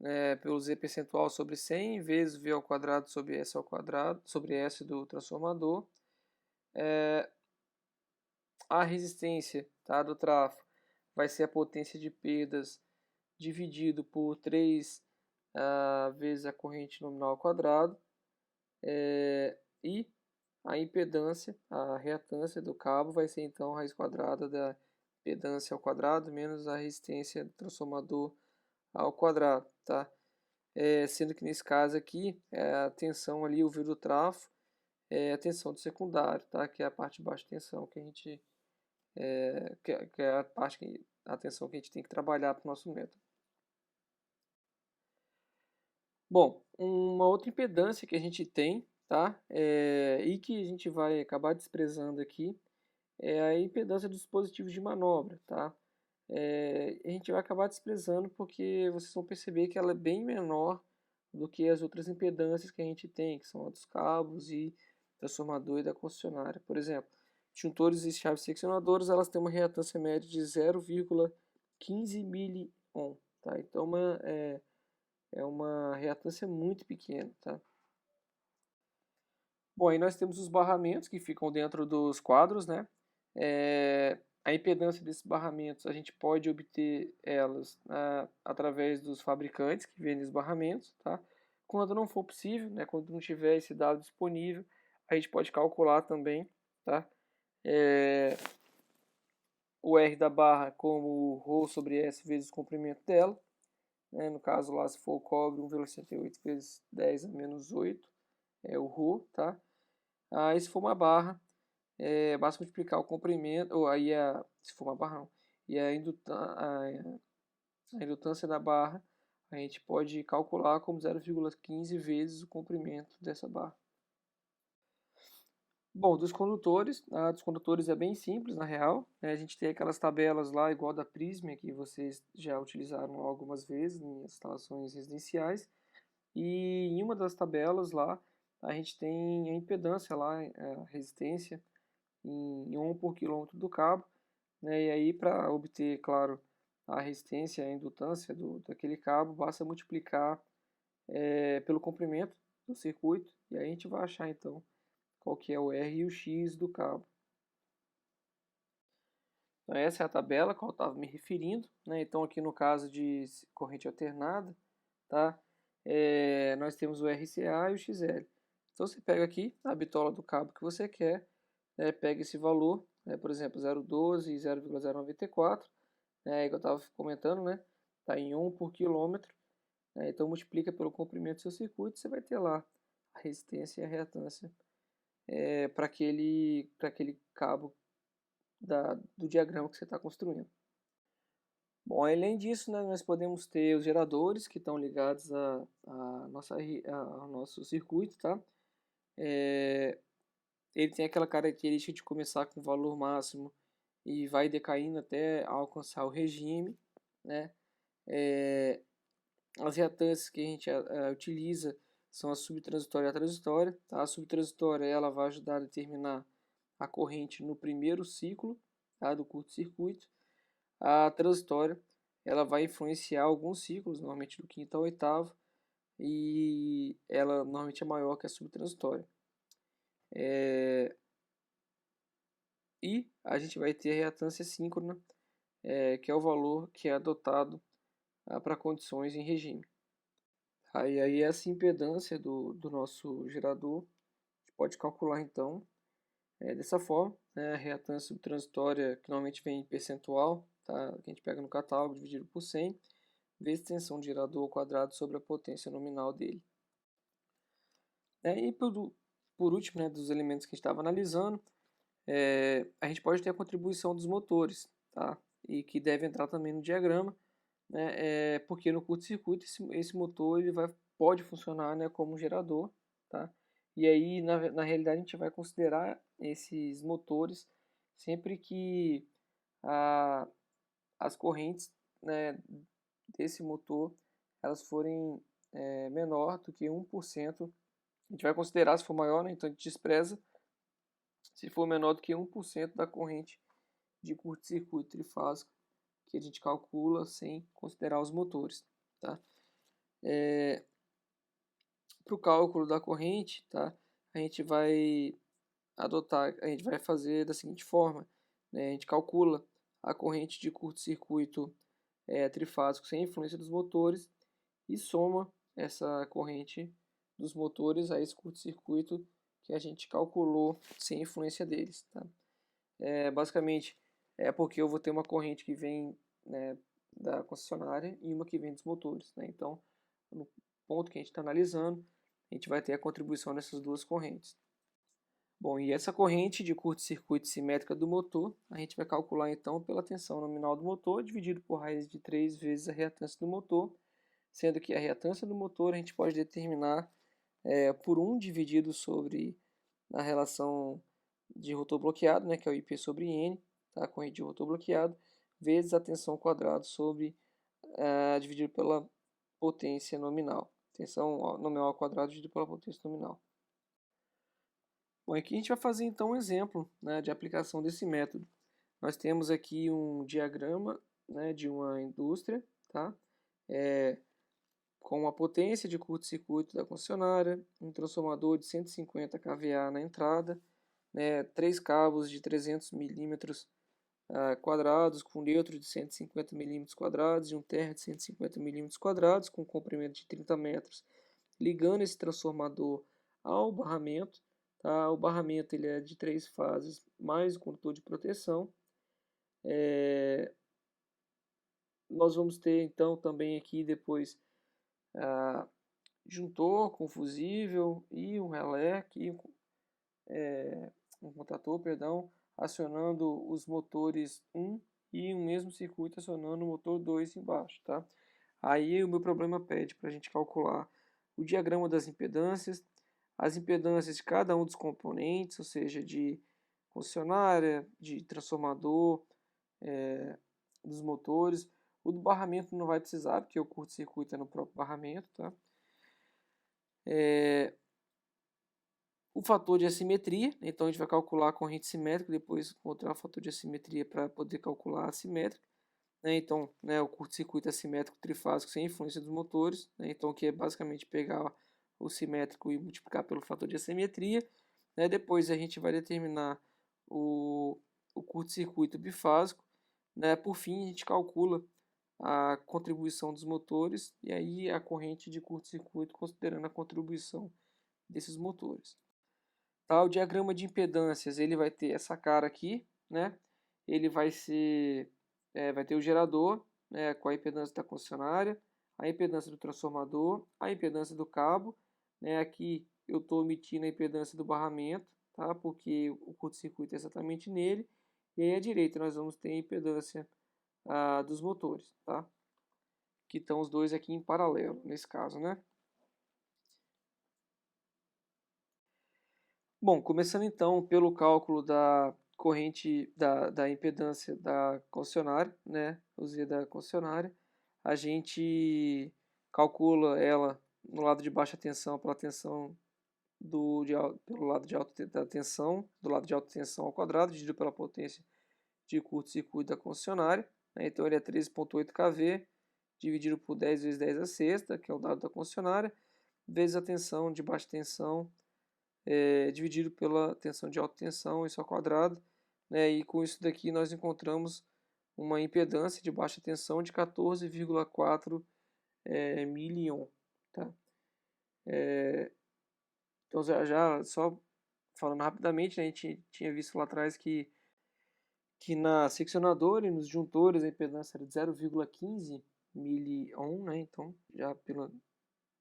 né, pelo Z percentual sobre 100 vezes V ao quadrado sobre S ao quadrado, sobre S do transformador. A resistência, tá, do trafo vai ser a potência de perdas dividido por 3 vezes a corrente nominal ao quadrado. E a impedância, a reatância do cabo vai ser então a raiz quadrada da impedância ao quadrado menos a resistência do transformador ao quadrado, tá? Sendo que nesse caso aqui, a tensão ali, o vio do trafo, é a tensão do secundário, tá? Que é a parte de baixa tensão que a gente, que é a tensão que a gente tem que trabalhar para o nosso método. Bom, uma outra impedância que a gente tem, tá? E que a gente vai acabar desprezando aqui, é a impedância dos dispositivos de manobra, tá? A gente vai acabar desprezando porque vocês vão perceber que ela é bem menor do que as outras impedâncias que a gente tem, que são a dos cabos e transformador e da concessionária. Por exemplo, disjuntores e chaves seccionadoras, elas têm uma reatância média de 0,15 miliohm, tá? Então é uma reatância muito pequena, tá? Bom, aí nós temos os barramentos que ficam dentro dos quadros, né? a impedância desses barramentos, a gente pode obter elas através dos fabricantes que vendem os barramentos, tá? Quando não for possível, né, quando não tiver esse dado disponível, a gente pode calcular também, tá? O R da barra como ρ sobre S vezes o comprimento dela, né? No caso lá, se for o cobre, 1,68 vezes 10 a menos 8 é o ρ, tá? Aí se for uma barra, basta multiplicar o comprimento, ou aí se for uma barra não, e a indutância da barra, a gente pode calcular como 0,15 vezes o comprimento dessa barra. Bom, a dos condutores é bem simples, na real, né? A gente tem aquelas tabelas lá, igual da Prisma, que vocês já utilizaram algumas vezes em instalações residenciais, e em uma das tabelas lá, a gente tem a impedância lá, a resistência, em ohm por quilômetro do cabo, né? E aí, para obter, claro, a resistência, a indutância daquele cabo, basta multiplicar pelo comprimento do circuito, e aí a gente vai achar então qual que é o R e o X do cabo. Então essa é a tabela a qual eu estava me referindo, né? Então aqui no caso de corrente alternada, tá? Nós temos o RCA e o XL. Então você pega aqui a bitola do cabo que você quer, né? Pega esse valor, né? Por exemplo, 0,12 e 0,094, que eu estava comentando, né? Está em ohm por quilômetro, né? Então multiplica pelo comprimento do seu circuito, você vai ter lá a resistência e a reatância para aquele cabo do diagrama que você está construindo. Bom, além disso, né, nós podemos ter os geradores que estão ligados ao nosso circuito, tá? Ele tem aquela característica de começar com valor máximo e vai decaindo até alcançar o regime, né? As reatâncias que a gente utiliza são a subtransitória e a transitória. Tá? A subtransitória ela vai ajudar a determinar a corrente no primeiro ciclo, tá, do curto-circuito. A transitória ela vai influenciar alguns ciclos, normalmente do quinto ao oitavo, e ela normalmente é maior que a subtransitória. E a gente vai ter a reatância síncrona, que é o valor que é adotado para condições em regime. Aí essa impedância do nosso gerador, a gente pode calcular então dessa forma, né, a reatância subtransitória, que normalmente vem em percentual, tá, que a gente pega no catálogo, dividido por 100, vezes a tensão de gerador ao quadrado sobre a potência nominal dele. E por último, né, dos elementos que a gente estava analisando, a gente pode ter a contribuição dos motores, tá, e que deve entrar também no diagrama, né, porque no curto-circuito esse motor ele pode funcionar, né, como um gerador, tá? E aí na realidade a gente vai considerar esses motores sempre que as correntes, né, desse motor elas forem menor do que 1%. A gente vai considerar se for maior, né, então a gente despreza se for menor do que 1% da corrente de curto-circuito trifásico que a gente calcula sem considerar os motores, tá? Para o cálculo da corrente, tá? A gente vai fazer da seguinte forma, né? A gente calcula a corrente de curto-circuito trifásico sem influência dos motores e soma essa corrente dos motores a esse curto-circuito que a gente calculou sem influência deles, tá? Basicamente é porque eu vou ter uma corrente que vem, né, da concessionária e uma que vem dos motores, né? Então, no ponto que a gente está analisando, a gente vai ter a contribuição dessas duas correntes. Bom, e essa corrente de curto-circuito simétrica do motor, a gente vai calcular então pela tensão nominal do motor, dividido por raiz de 3 vezes a reatância do motor, sendo que a reatância do motor a gente pode determinar por 1 dividido sobre a relação de rotor bloqueado, né, que é o IP sobre N, tá? A corrente de rotor bloqueado, vezes a tensão ao quadrado sobre dividido pela potência nominal. Tensão nominal ao quadrado dividido pela potência nominal. Bom, aqui a gente vai fazer então um exemplo, né, de aplicação desse método. Nós temos aqui um diagrama, né, de uma indústria, tá? Com uma potência de curto-circuito da concessionária, um transformador de 150 kVA na entrada, né, 3 cabos de 300 milímetros quadrados, com neutro de 150 milímetros quadrados e um térreo de 150 milímetros quadrados, com comprimento de 30 metros, ligando esse transformador ao barramento. Tá? O barramento ele é de 3 fases, mais o condutor de proteção. Nós vamos ter então também aqui depois juntor com fusível e um relé, aqui, um contator, perdão, acionando os motores 1 e o mesmo circuito acionando o motor 2 embaixo, tá? Aí o meu problema pede para a gente calcular o diagrama das impedâncias, as impedâncias de cada um dos componentes, ou seja, de concessionária, de transformador, dos motores. O do barramento não vai precisar, porque o curto-circuito é no próprio barramento, tá? O fator de assimetria, então a gente vai calcular a corrente simétrica, depois encontrar o fator de assimetria para poder calcular a assimétrica. Então, o curto-circuito assimétrico trifásico sem influência dos motores, então que é basicamente pegar o simétrico e multiplicar pelo fator de assimetria. Depois a gente vai determinar o curto-circuito bifásico. Por fim, a gente calcula a contribuição dos motores e aí a corrente de curto-circuito considerando a contribuição desses motores. Tá, o diagrama de impedâncias ele vai ter essa cara aqui, ele vai ter o gerador, com a impedância da concessionária, a impedância do transformador, a impedância do cabo, aqui eu estou omitindo a impedância do barramento, tá, porque o curto-circuito é exatamente nele, e aí à direita nós vamos ter a impedância dos motores, tá, que estão os dois aqui em paralelo, nesse caso, Bom, começando então pelo cálculo da corrente da impedância da concessionária, o Z da concessionária, a gente calcula ela no lado de baixa tensão pela tensão pelo lado de alta da tensão, do lado de alta tensão ao quadrado, dividido pela potência de curto-circuito da concessionária. Então ele é 13,8 kV, dividido por 10 vezes 10 a sexta, que é o dado da concessionária, vezes a tensão de baixa tensão dividido pela tensão de alta tensão, isso ao quadrado, e com isso daqui nós encontramos uma impedância de baixa tensão de 14,4 miliohm. Tá? Então já só falando rapidamente, a gente tinha visto lá atrás que na seccionadora e nos juntores a impedância era de 0,15 miliohm, então já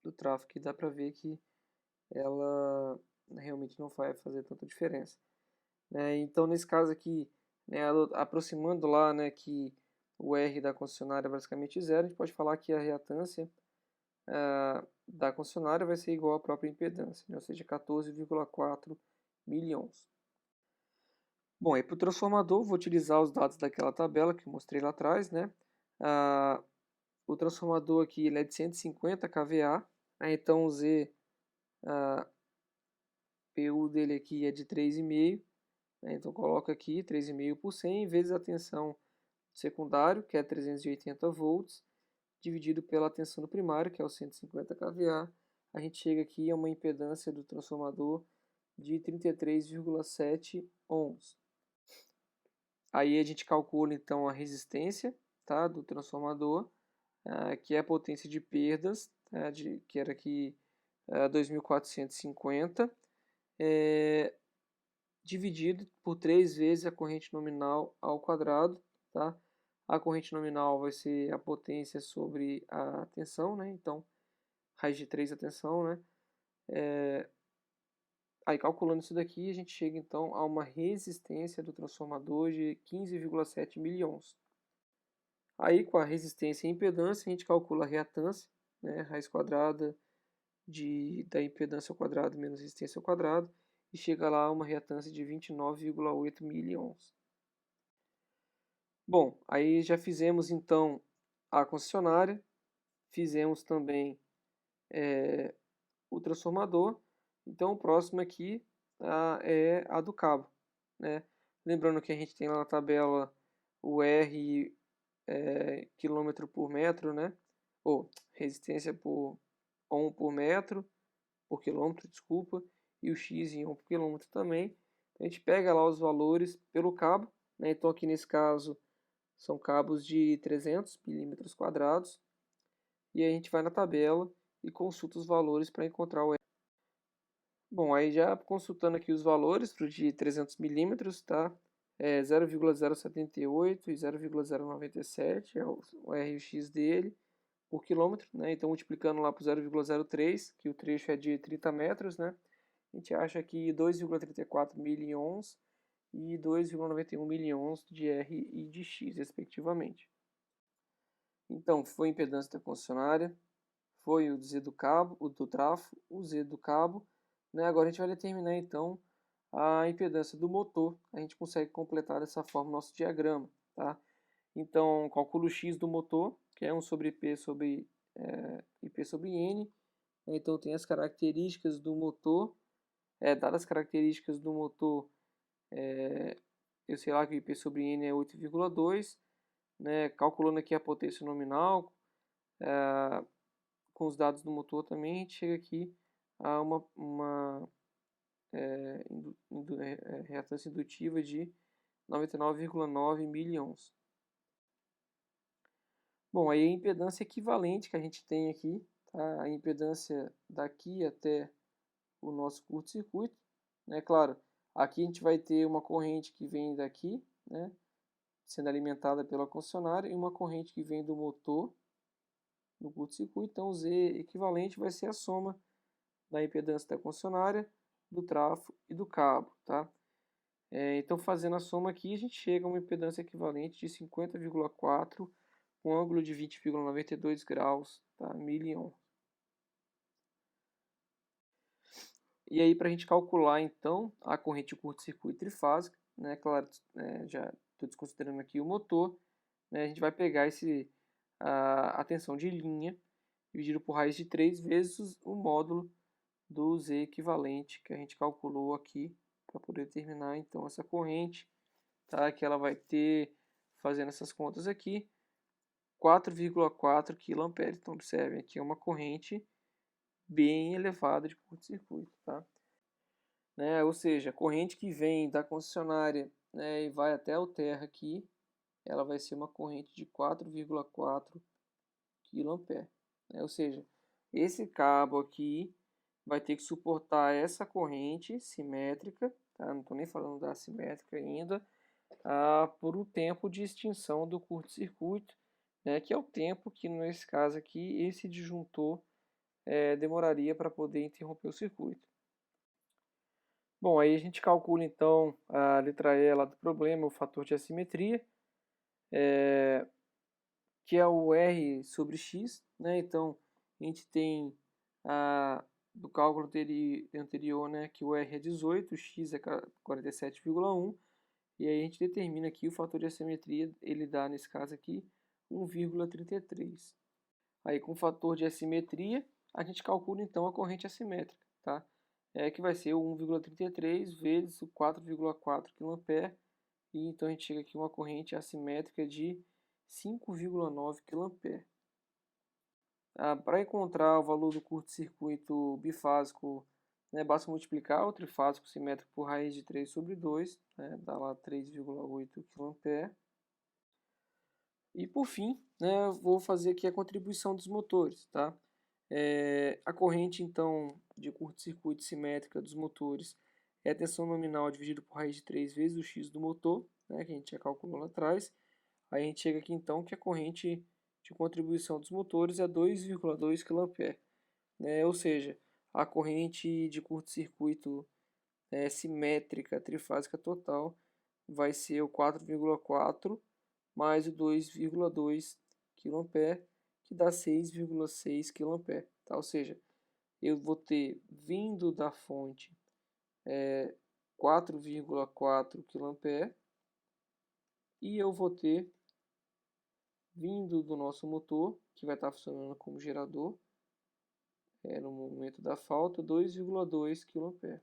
do tráfego que dá para ver que ela realmente não vai fazer tanta diferença. Então, nesse caso aqui, aproximando lá que o R da concessionária é basicamente zero, a gente pode falar que a reatância da concessionária vai ser igual à própria impedância, ou seja, 14,4 milhões. Bom, aí para o transformador, vou utilizar os dados daquela tabela que eu mostrei lá atrás. O transformador aqui ele é de 150 kVA, então o Z, PU dele aqui é de 3,5, então coloca aqui 3,5 por 100 vezes a tensão secundário, que é 380 volts, dividido pela tensão do primário, que é o 150 kVA, a gente chega aqui a uma impedância do transformador de 33,7 ohms. Aí a gente calcula então a resistência, tá, do transformador, que é a potência de perdas, que era aqui 2.450, dividido por 3 vezes a corrente nominal ao quadrado. Tá? A corrente nominal vai ser a potência sobre a tensão, então raiz de 3 a tensão. Aí calculando isso daqui, a gente chega então a uma resistência do transformador de 15,7 milhões. Aí com a resistência e impedância, a gente calcula a reatância, raiz quadrada da impedância ao quadrado menos resistência ao quadrado, e chega lá a uma reatância de 29,8 milhões. Bom, aí já fizemos então a concessionária, fizemos também o transformador, então o próximo aqui é a do cabo. Lembrando que a gente tem lá na tabela o R quilômetro por metro, ou resistência por ohm por metro, por quilômetro, desculpa, e o X em ohm por quilômetro também. A gente pega lá os valores pelo cabo, né? Então aqui nesse caso são cabos de 300 milímetros quadrados, e aí a gente vai na tabela e consulta os valores para encontrar o R. Bom, aí já consultando aqui os valores para o de 300 milímetros, tá? 0,078 e 0,097 é o R e o X dele por quilômetro, né? Então multiplicando lá por 0,03, que o trecho é de 30 metros, né? A gente acha que 2,34 milhões e 2,91 milhões de R e de X, respectivamente. Então, foi a impedância da concessionária, foi o Z do cabo, o do trafo, o Z do cabo, né? Agora a gente vai determinar então a impedância do motor. A gente consegue completar dessa forma o nosso diagrama, tá? Então, calculo o X do motor, que é 1 sobre P sobre IP sobre N. Então, tem as características do motor. Dadas as características do motor, eu sei lá que o IP sobre N é 8,2, né? Calculando aqui a potência nominal, com os dados do motor também, a gente chega aqui a uma reatância indutiva de 99,9 milhões. Bom, aí a impedância equivalente que a gente tem aqui, tá? A impedância daqui até o nosso curto-circuito, né? Claro, aqui a gente vai ter uma corrente que vem daqui, né? Sendo alimentada pela concessionária, e uma corrente que vem do motor no curto-circuito. Então, o Z equivalente vai ser a soma da impedância da concessionária, do trafo e do cabo, tá? Então, fazendo a soma aqui, a gente chega a uma impedância equivalente de 50,4 com ângulo de 20,92 graus, tá? Miliohm. E aí, para a gente calcular, então, a corrente de curto-circuito trifásica, né? Claro, já estou desconsiderando aqui o motor, né? A gente vai pegar a tensão de linha dividido por raiz de 3 vezes o módulo do Z equivalente que a gente calculou aqui para poder determinar então essa corrente, tá? Que ela vai ter, fazendo essas contas aqui, 4,4 kA. Então observem, aqui é uma corrente bem elevada de curto-circuito, tá? Né? Ou seja, a corrente que vem da concessionária, né, e vai até o terra aqui, ela vai ser uma corrente de 4,4 kA. Né? Ou seja, esse cabo aqui vai ter que suportar essa corrente simétrica, tá? Não estou nem falando da assimétrica ainda, por um tempo de extinção do curto-circuito, né? Que é o tempo que, nesse caso aqui, esse disjuntor demoraria para poder interromper o circuito. Bom, aí a gente calcula então a letra E lá do problema, o fator de assimetria, que é o R sobre X, né? Então a gente tem do cálculo anterior, né, que o R é 18, o X é 47,1, e aí a gente determina aqui o fator de assimetria, ele dá nesse caso aqui 1,33. Aí com o fator de assimetria, a gente calcula então a corrente assimétrica, tá? Que vai ser o 1,33 vezes o 4,4 kA, e então a gente chega aqui a uma corrente assimétrica de 5,9 kA. Para encontrar o valor do curto-circuito bifásico, né, basta multiplicar o trifásico simétrico por raiz de 3 sobre 2, né, dá lá 3,8 kA. E por fim, né, vou fazer aqui a contribuição dos motores, tá? A corrente, então, de curto-circuito simétrica dos motores é a tensão nominal dividido por raiz de 3 vezes o X do motor, né, que a gente já calculou lá atrás. Aí a gente chega aqui, então, que a corrente de contribuição dos motores é 2,2 kA, né? Ou seja, a corrente de curto-circuito simétrica trifásica total vai ser o 4,4 mais o 2,2 kA, que dá 6,6 kA, tá? Ou seja, eu vou ter vindo da fonte 4,4 kA e eu vou ter vindo do nosso motor, que vai estar funcionando como gerador, no momento da falta, 2,2 kA.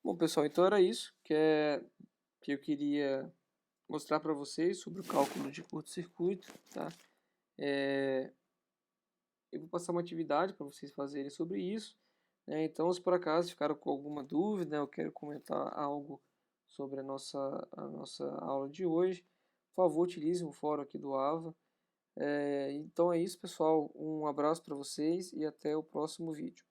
Bom, pessoal, então era isso que eu queria mostrar para vocês sobre o cálculo de curto-circuito, tá? Eu vou passar uma atividade para vocês fazerem sobre isso, né? Então, se por acaso ficaram com alguma dúvida, eu quero comentar algo sobre a nossa aula de hoje. Por favor, utilize o fórum aqui do AVA. Então é isso, pessoal. Um abraço para vocês e até o próximo vídeo.